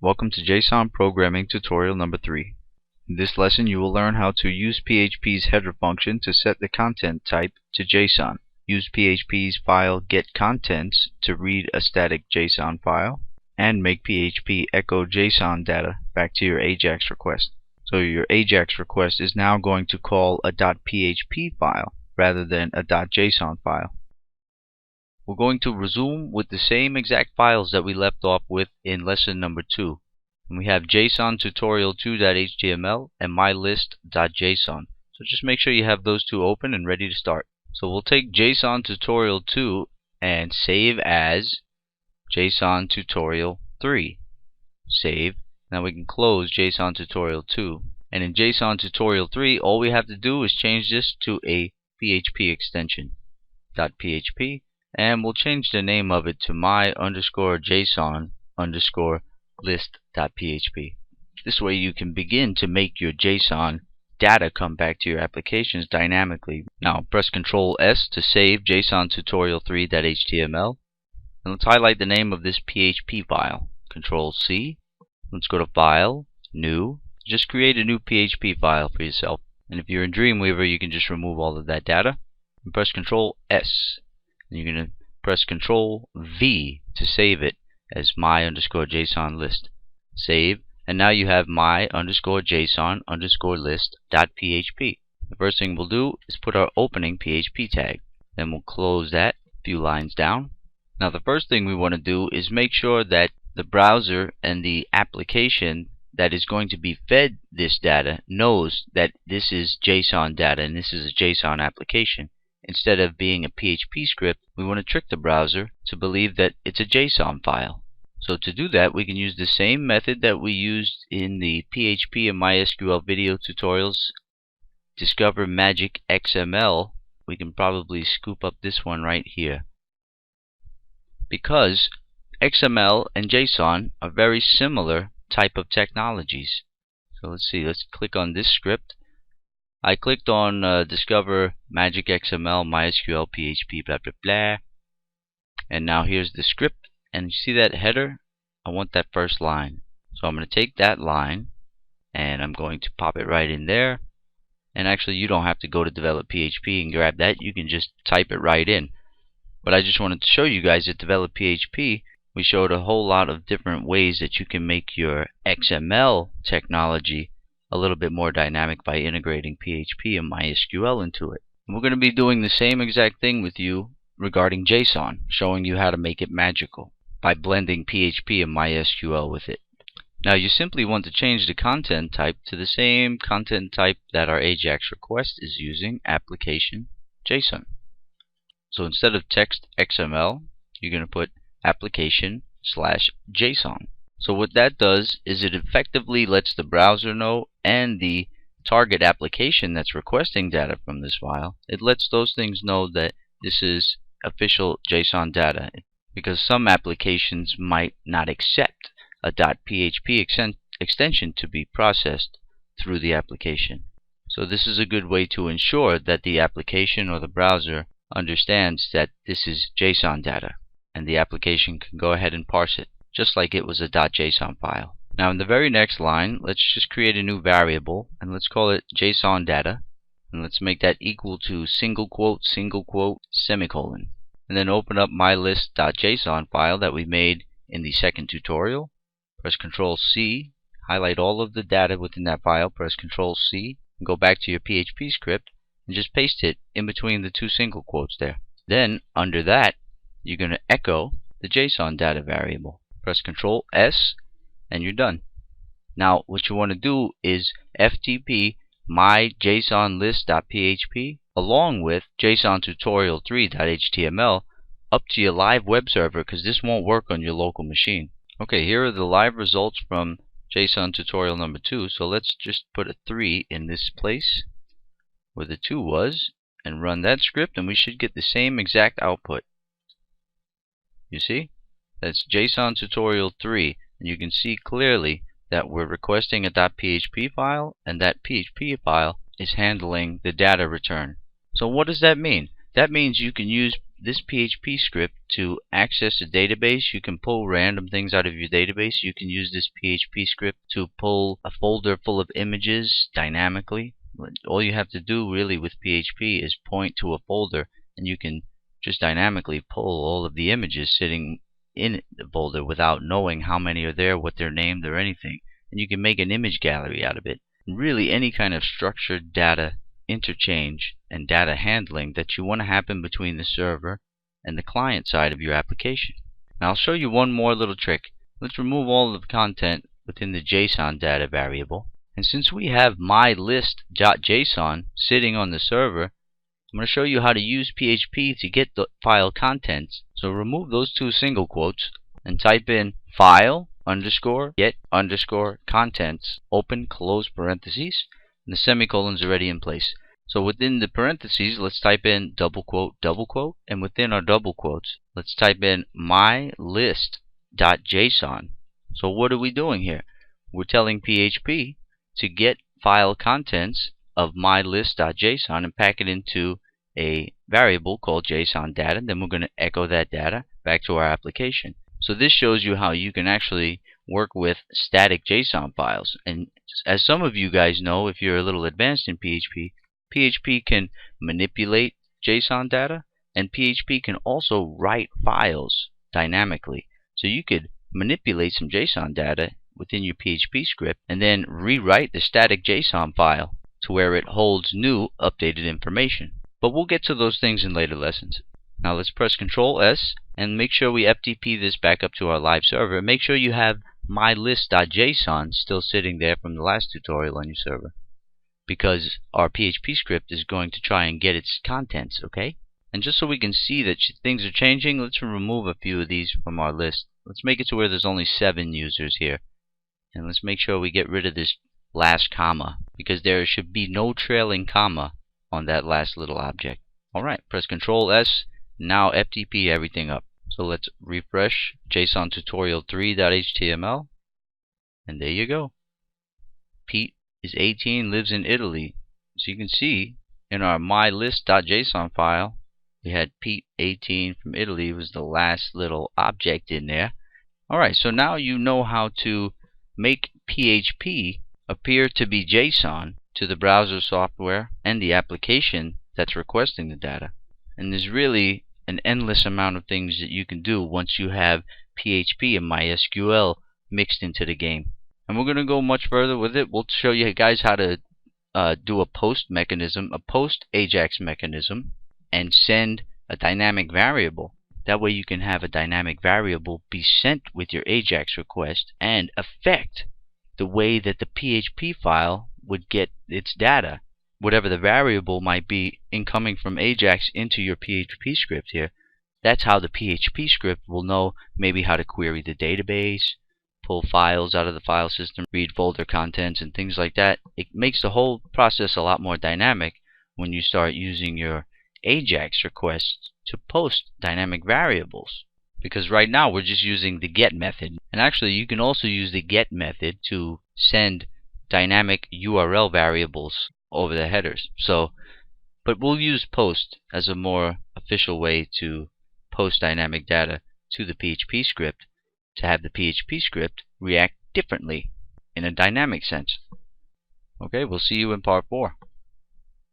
Welcome to JSON Programming Tutorial number 3. In this lesson you will learn how to use PHP's header function to set the content type to JSON. Use PHP's file getContents to read a static JSON file, and make PHP echo JSON data back to your Ajax request. So your Ajax request is now going to call a .php file rather than a .json file. We're going to resume with the same exact files that we left off with in lesson number 2. And we have JSON tutorial2.html and mylist.json. So just make sure you have those two open and ready to start. So we'll take JSON tutorial2 and save as JSON tutorial3. Save. Now we can close JSON tutorial2. And in JSON tutorial3, all we have to do is change this to a PHP extension. .php. And we'll change the name of it to my_JSON_list.php. This way you can begin to make your JSON data come back to your applications dynamically. Now press Ctrl S to save JSON tutorial3.html. And let's highlight the name of this PHP file. Ctrl C. Let's go to File, New. Just create a new PHP file for yourself. And if you're in Dreamweaver, you can just remove all of that data. And press Ctrl S. You're going to press Ctrl V to save it as my_JSON list. Save, and now you have my_JSON_list.php. The first thing we'll do is put our opening PHP tag. Then we'll close that a few lines down. Now the first thing we want to do is make sure that the browser and the application that is going to be fed this data knows that this is JSON data and this is a JSON application. Instead of being a PHP script, we want to trick the browser to believe that it's a JSON file. So to do that, we can use the same method that we used in the PHP and MySQL video tutorials. Discover Magic XML. We can probably scoop up this one right here. Because XML and JSON are very similar type of technologies. So let's see, let's click on this script. I clicked on Discover Magic XML, MySQL, PHP, blah blah blah. And now here's the script. And you see that header? I want that first line. So I'm going to take that line and I'm going to pop it right in there. And actually you don't have to go to Develop PHP and grab that. You can just type it right in. But I just wanted to show you guys that Develop PHP, we showed a whole lot of different ways that you can make your XML technology a little bit more dynamic by integrating PHP and MySQL into it. And we're going to be doing the same exact thing with you regarding JSON, showing you how to make it magical by blending PHP and MySQL with it. Now you simply want to change the content type to the same content type that our Ajax request is using, application JSON. So instead of text XML, you're going to put application/JSON. So what that does is it effectively lets the browser know and the target application that's requesting data from this file, it lets those things know that this is official JSON data, because some applications might not accept a .php extension to be processed through the application. So this is a good way to ensure that the application or the browser understands that this is JSON data, and the application can go ahead and parse it just like it was a .json file. Now in the very next line, let's just create a new variable and let's call it JSON data, and let's make that equal to single quote, semicolon, and then open up mylist.json file that we made in the second tutorial. Press Ctrl C, highlight all of the data within that file, press Ctrl C, and go back to your PHP script and just paste it in between the two single quotes there. Then under that, you're going to echo the JSON data variable. Press Ctrl S and you're done. Now what you want to do is FTP my_JSON_list.php along with JSON tutorial3.html up to your live web server, because this won't work on your local machine. Okay, here are the live results from JSON tutorial number 2. So let's just put a 3 in this place where the 2 was and run that script, and we should get the same exact output. You see? That's JSON tutorial 3, and you can see clearly that we're requesting a .php file, and that PHP file is handling the data return. So what does that mean? That means you can use this PHP script to access a database. You can pull random things out of your database. You can use this PHP script to pull a folder full of images dynamically. All you have to do really with PHP is point to a folder, and you can just dynamically pull all of the images sitting in the folder without knowing how many are there, what they're named, or anything. And you can make an image gallery out of it. Really, any kind of structured data interchange and data handling that you want to happen between the server and the client side of your application. Now I'll show you one more little trick. Let's remove all of the content within the JSON data variable. And since we have mylist.json sitting on the server, I'm going to show you how to use PHP to get the file contents. So remove those two single quotes and type in file underscore get underscore contents, open close parentheses, and the semicolon's already in place. So within the parentheses, let's type in double quote, and within our double quotes, let's type in mylist.json. So what are we doing here? We're telling PHP to get file contents of mylist.json and pack it into a variable called JSON data. Then we're going to echo that data back to our application. So this shows you how you can actually work with static JSON files. And as some of you guys know, if you're a little advanced in PHP, PHP can manipulate JSON data, and PHP can also write files dynamically. So you could manipulate some JSON data within your PHP script and then rewrite the static JSON file to where it holds new updated information. But we'll get to those things in later lessons. Now let's press Control S and make sure we FTP this back up to our live server. Make sure you have mylist.json still sitting there from the last tutorial on your server, because our PHP script is going to try and get its contents, okay? And just so we can see that things are changing, let's remove a few of these from our list. Let's make it to where there's only 7 users here. And let's make sure we get rid of this last comma, because there should be no trailing comma on that last little object. Alright, press Control S. Now FTP everything up. So let's refresh JSON tutorial 3.html, and there you go. Pete is 18, lives in Italy. So you can see in our mylist.json file, we had Pete 18 from Italy was the last little object in there. Alright, so now you know how to make PHP appear to be JSON to the browser software and the application that's requesting the data. And there's really an endless amount of things that you can do once you have PHP and MySQL mixed into the game. And we're going to go much further with it. We'll show you guys how to do a post mechanism, a post Ajax mechanism, and send a dynamic variable. That way you can have a dynamic variable be sent with your Ajax request and affect the way that the PHP file would get its data. Whatever the variable might be incoming from Ajax into your PHP script here, that's how the PHP script will know maybe how to query the database, pull files out of the file system, read folder contents, and things like that. It makes the whole process a lot more dynamic when you start using your Ajax requests to post dynamic variables. Because right now we're just using the get method. And actually you can also use the get method to send dynamic URL variables over the headers. But we'll use post as a more official way to post dynamic data to the PHP script to have the PHP script react differently in a dynamic sense. Okay, we'll see you in part 4.